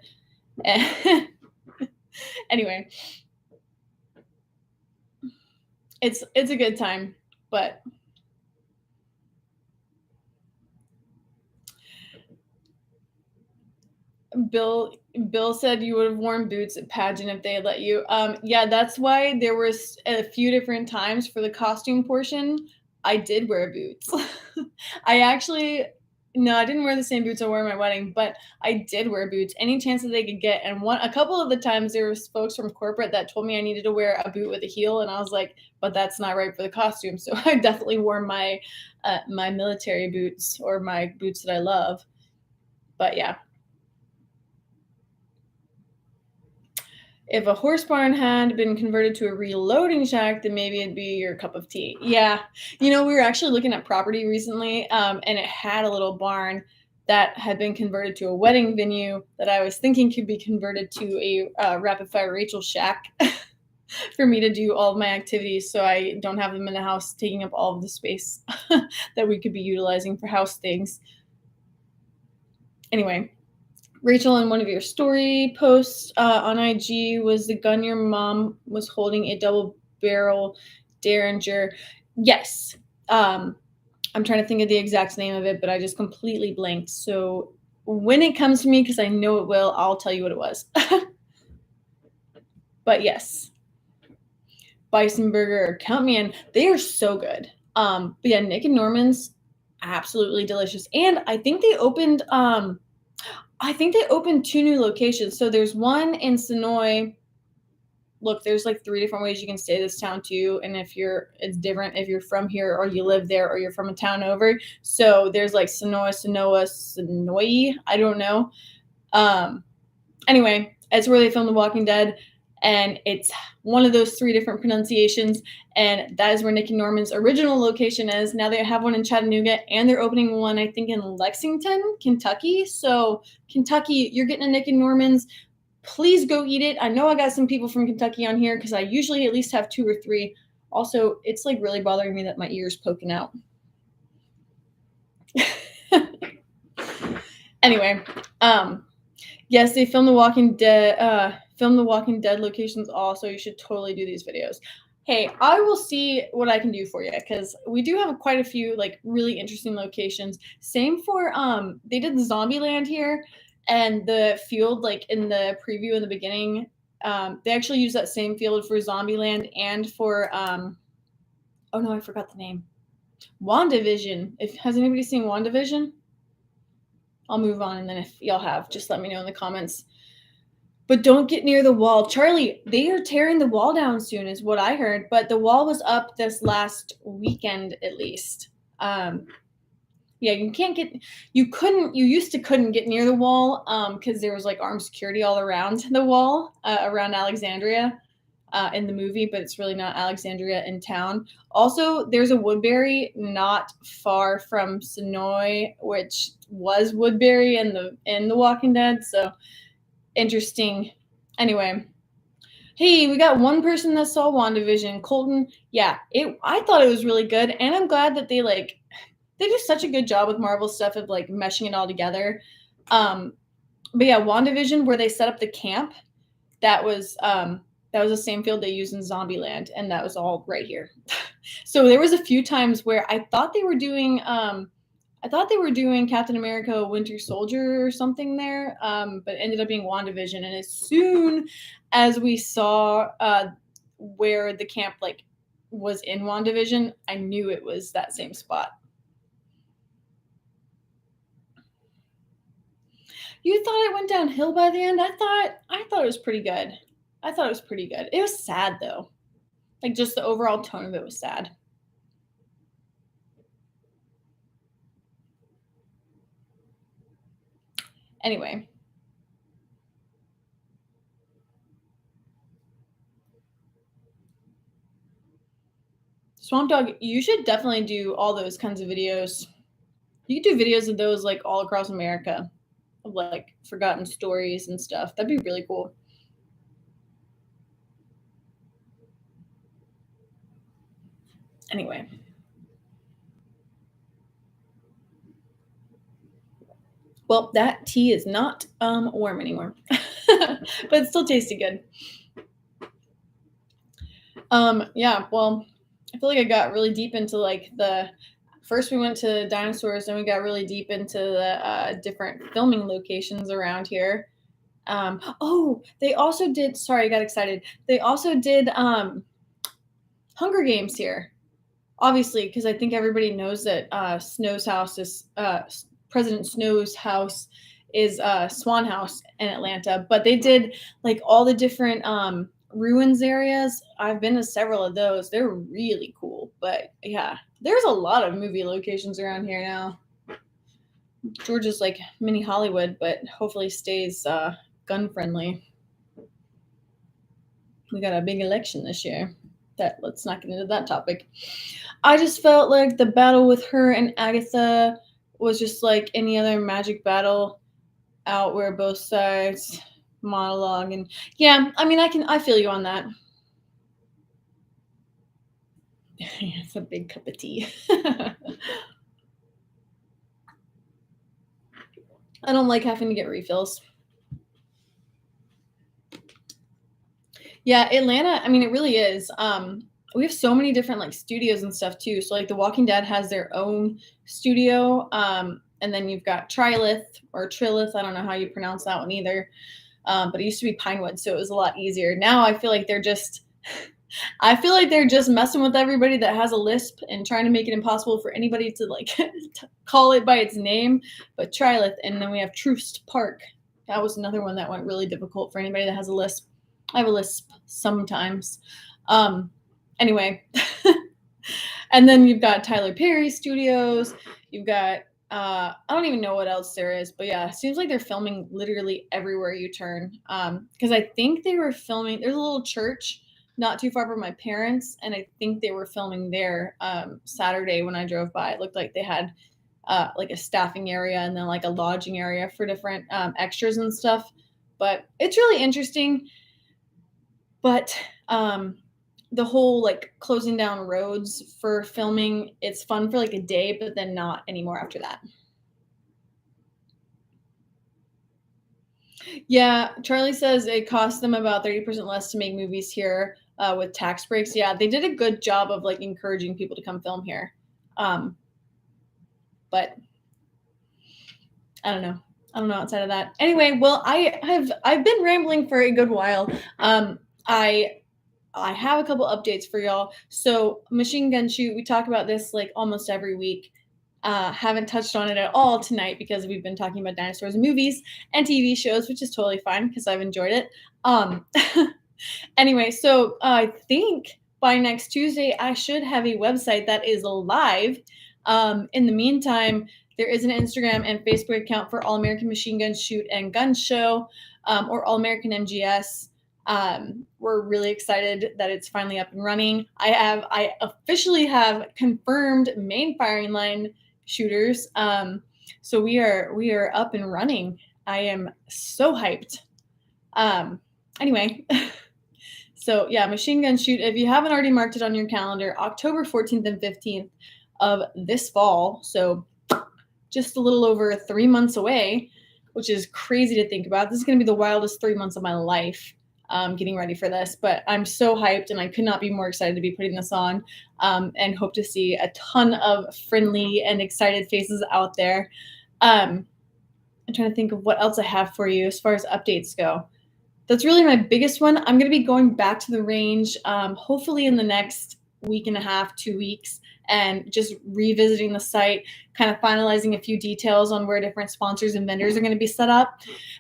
Anyway, it's a good time, but Bill said you would have worn boots at pageant if they had let you. Yeah, that's why there was a few different times for the costume portion. I did wear boots. I didn't wear the same boots I wore at my wedding, but I did wear boots any chance that they could get. And a couple of the times there was folks from corporate that told me I needed to wear a boot with a heel, and I was like, but that's not right for the costume. So I definitely wore my my military boots or my boots that I love. But yeah. If a horse barn had been converted to a reloading shack, then maybe it'd be your cup of tea. Yeah. We were actually looking at property recently, and it had a little barn that had been converted to a wedding venue that I was thinking could be converted to a rapid fire Rachel shack for me to do all of my activities so I don't have them in the house taking up all of the space that we could be utilizing for house things. Anyway. Rachel, in one of your story posts on IG, was the gun your mom was holding a double barrel Derringer? Yes. I'm trying to think of the exact name of it, but I just completely blanked. So when it comes to me, because I know it will, I'll tell you what it was. But yes. Bison burger, count me in. They are so good. But yeah, Nick and Norman's, absolutely delicious. And I think they opened 2 new locations. So there's one in Sonoy. Look, there's like 3 different ways you can stay this town too. And it's different if you're from here or you live there or you're from a town over. So there's like Sonoy. I don't know. Anyway, it's where they filmed The Walking Dead. and it's one of those 3 different pronunciations, and that is where Nick and Norman's original location is. Now they have one in Chattanooga, and they're opening one, I think, in Lexington, Kentucky. So Kentucky, you're getting a Nick and Norman's. Please go eat it. I know I got some people from Kentucky on here because I usually at least have 2 or 3. Also, it's like really bothering me that my ear's poking out. Anyway, yes, they filmed the Walking Dead locations also. You should totally do these videos. Hey, I will see what I can do for you because we do have quite a few like really interesting locations. Same for they did the Zombieland here, and the field like in the preview in the beginning. They actually use that same field for Zombieland and for oh no, I forgot the name. WandaVision. Has anybody seen WandaVision? I'll move on, and then if y'all have, just let me know in the comments. But don't get near the wall. Charlie, they are tearing the wall down soon, is what I heard. But the wall was up this last weekend, at least. Yeah, you used to couldn't get near the wall because there was like armed security all around the wall, around Alexandria in the movie, but it's really not Alexandria in town. Also, there's a Woodbury not far from Sonoy, which was Woodbury in the Walking Dead. So interesting. Anyway, hey, we got one person that saw WandaVision, Colton. Yeah, I thought it was really good, and I'm glad that they do such a good job with Marvel stuff of like meshing it all together. But yeah, WandaVision, where they set up the camp, that was the same field they used in Zombieland, and that was all right here. So there was a few times where I thought they were doing Captain America Winter Soldier or something there, but it ended up being WandaVision. And as soon as we saw where the camp like was in WandaVision, I knew it was that same spot. You thought it went downhill by the end? I thought it was pretty good. I thought it was pretty good. It was sad though. Like just the overall tone of it was sad. Anyway. Swamp Dog, you should definitely do all those kinds of videos. You could do videos of those like all across America, of like forgotten stories and stuff. That'd be really cool. Anyway. Well, that tea is not warm anymore, but it still tasted good. Yeah, well, I feel like I got really deep into like first we went to dinosaurs, then we got really deep into the different filming locations around here. Oh, they also did, sorry, I got excited. They also did Hunger Games here. Obviously, because I think everybody knows that Snow's house is President Snow's house is Swan House in Atlanta, but they did like all the different ruins areas. I've been to several of those. They're really cool. But yeah, there's a lot of movie locations around here now. Georgia's like mini Hollywood, but hopefully stays gun friendly. We got a big election this year. Let's not get into that topic. I just felt like the battle with her and Agatha was just like any other magic battle out where both sides monologue. And yeah, I mean, I feel you on that. It's a big cup of tea. I don't like having to get refills. Yeah, Atlanta, I mean, it really is. We have so many different like studios and stuff too. So like The Walking Dead has their own studio. And then you've got Trilith or Trilith. I don't know how you pronounce that one either. But it used to be Pinewood, so it was a lot easier. Now I feel like they're just messing with everybody that has a lisp and trying to make it impossible for anybody to like call it by its name. But Trilith, and then we have Troost Park. That was another one that went really difficult for anybody that has a lisp. I have a lisp sometimes. Anyway. And then you've got Tyler Perry Studios. You've got I don't even know what else there is, but yeah, it seems like they're filming literally everywhere you turn. Because I think they were filming. There's a little church not too far from my parents, and I think they were filming there Saturday when I drove by. It looked like they had like a staffing area and then like a lodging area for different extras and stuff. But it's really interesting. But the whole like closing down roads for filming, it's fun for like a day, but then not anymore after that. Yeah, Charlie says it costs them about 30% less to make movies here with tax breaks. Yeah, they did a good job of like encouraging people to come film here. Um, but I don't know. I don't know outside of that. Anyway, well, I've been rambling for a good while. Um, I I have a couple updates for y'all. So, machine gun shoot, we talk about this like almost every week. Haven't touched on it at all tonight because we've been talking about dinosaurs and movies and TV shows, which is totally fine because I've enjoyed it. Um, anyway, so I think by next Tuesday, I should have a website that is live. In the meantime, there is an Instagram and Facebook account for All American Machine Gun Shoot and Gun Show, or All American MGS. We're really excited that it's finally up and running. I officially have confirmed main firing line shooters. So we are up and running. I am so hyped. Anyway, so yeah, machine gun shoot. If you haven't already marked it on your calendar, October 14th and 15th of this fall. So just a little over 3 months away, which is crazy to think about. This is going to be the wildest 3 months of my life. Getting ready for this, but I'm so hyped and I could not be more excited to be putting this on, and hope to see a ton of friendly and excited faces out there. I'm trying to think of what else I have for you as far as updates go. That's really my biggest one. I'm going to be going back to the range, hopefully in the next week and a half, 2 weeks, and just revisiting the site, kind of finalizing a few details on where different sponsors and vendors are going to be set up,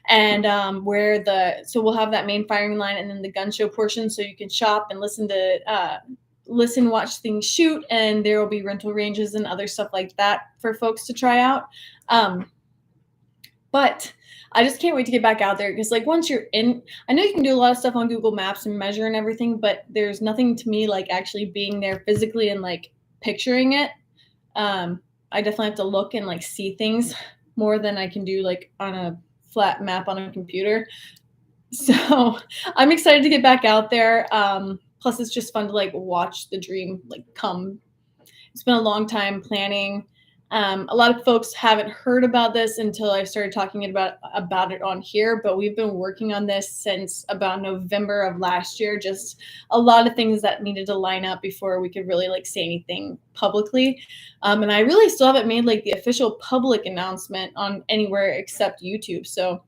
and so we'll have that main firing line and then the gun show portion, so you can shop and watch things shoot, and there will be rental ranges and other stuff like that for folks to try out. But I just can't wait to get back out there because, like, once you're in, I know you can do a lot of stuff on Google Maps and measure and everything, but there's nothing to me like actually being there physically and like picturing it. I definitely have to look and like see things more than I can do like on a flat map on a computer. So I'm excited to get back out there. Plus, it's just fun to like watch the dream like come. It's been a long time planning. A lot of folks haven't heard about this until I started talking about it on here, but we've been working on this since about November of last year. Just a lot of things that needed to line up before we could really like say anything publicly. And I really still haven't made like the official public announcement on anywhere except YouTube. So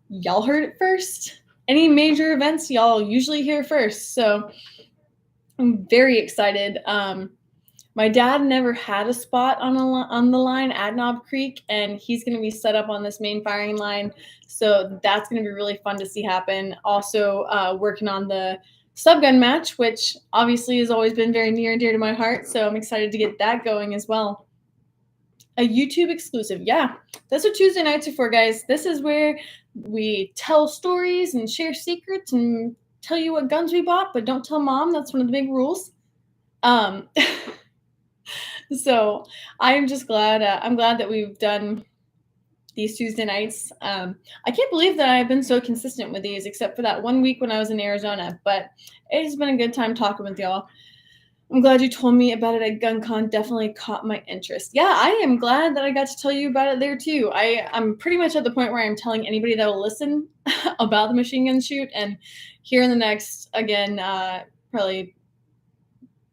y'all heard it first. Any major events, y'all usually hear first. So I'm very excited. My dad never had a spot on the line at Knob Creek, and he's going to be set up on this main firing line. So that's going to be really fun to see happen. Also, working on the subgun match, which obviously has always been very near and dear to my heart. So I'm excited to get that going as well. A YouTube exclusive. Yeah, that's what Tuesday nights are for, guys. This is where we tell stories and share secrets and tell you what guns we bought, but don't tell mom. That's one of the big rules. So I'm just glad. I'm glad that we've done these Tuesday nights. I can't believe that I've been so consistent with these, except for that 1 week when I was in Arizona. But it has been a good time talking with y'all. I'm glad you told me about it at GunCon. Definitely caught my interest. Yeah, I am glad that I got to tell you about it there too. I'm pretty much at the point where I'm telling anybody that will listen about the machine gun shoot. And here in the next, again, probably,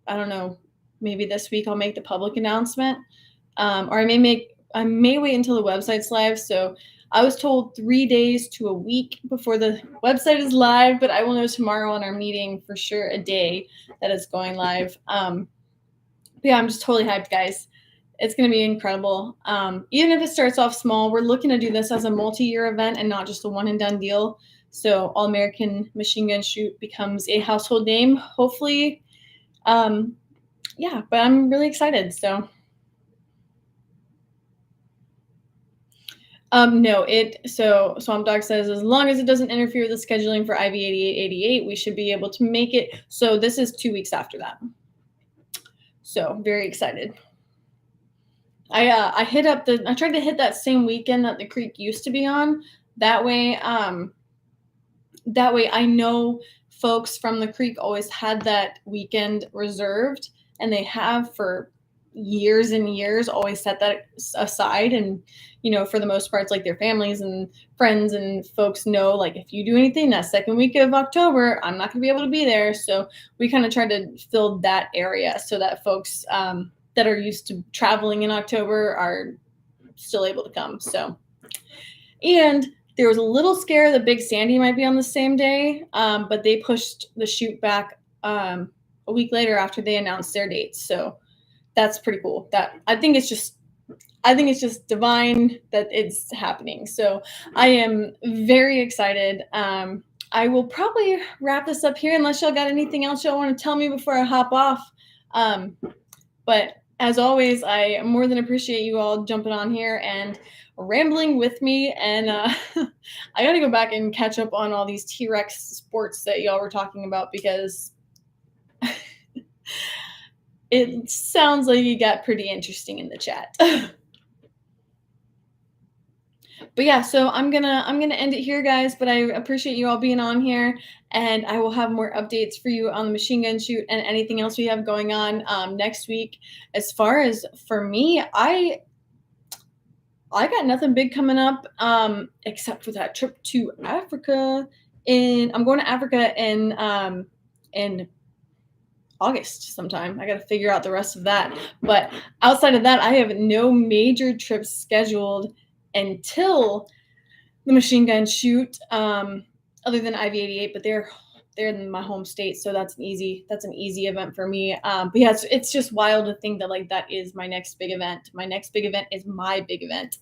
I don't know, maybe this week I'll make the public announcement, or I may wait until the website's live. So I was told 3 days to a week before the website is live, but I will know tomorrow on our meeting for sure a day that it's going live. But yeah, I'm just totally hyped, guys. It's going to be incredible. Even if it starts off small, we're looking to do this as a multi-year event and not just a one and done deal. So All American Machine Gun Shoot becomes a household name, hopefully. Yeah, but I'm really excited. So No, so Swamp Dog says as long as it doesn't interfere with the scheduling for IV 8888, we should be able to make it. So this is 2 weeks after that. So very excited. I tried to hit that same weekend that the creek used to be on. That way, I know folks from the creek always had that weekend reserved, and they have for years and years always set that aside. And for the most part, it's like their families and friends and folks know, like, if you do anything that second week of October, I'm not going to be able to be there. So we kind of tried to fill that area so that folks that are used to traveling in October are still able to come. So, and there was a little scare that Big Sandy might be on the same day, but they pushed the shoot back a week later after they announced their dates. So that's pretty cool. I think it's just divine that it's happening. So I am very excited. I will probably wrap this up here unless y'all got anything else y'all want to tell me before I hop off. But as always, I more than appreciate you all jumping on here and rambling with me. And I got to go back and catch up on all these T-Rex sports that y'all were talking about, because it sounds like it got pretty interesting in the chat. But yeah, so I'm gonna end it here, guys. But I appreciate you all being on here, and I will have more updates for you on the machine gun shoot and anything else we have going on next week. As far as for me, I got nothing big coming up except for that trip to Africa. I'm going to Africa in August sometime. I got to figure out the rest of that. But outside of that, I have no major trips scheduled until the machine gun shoot, other than IV-88, but they're in my home state, so that's an easy event for me. But yeah, it's just wild to think that, like, that is my next big event. My next big event is my big event.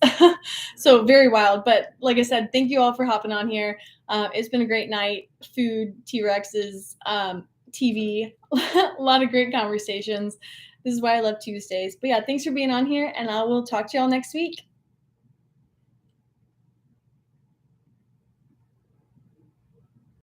So very wild. But like I said, thank you all for hopping on here. It's been a great night. Food, T-Rexes, TV, a lot of great conversations. This is why I love Tuesdays. But yeah, thanks for being on here, and I will talk to y'all next week.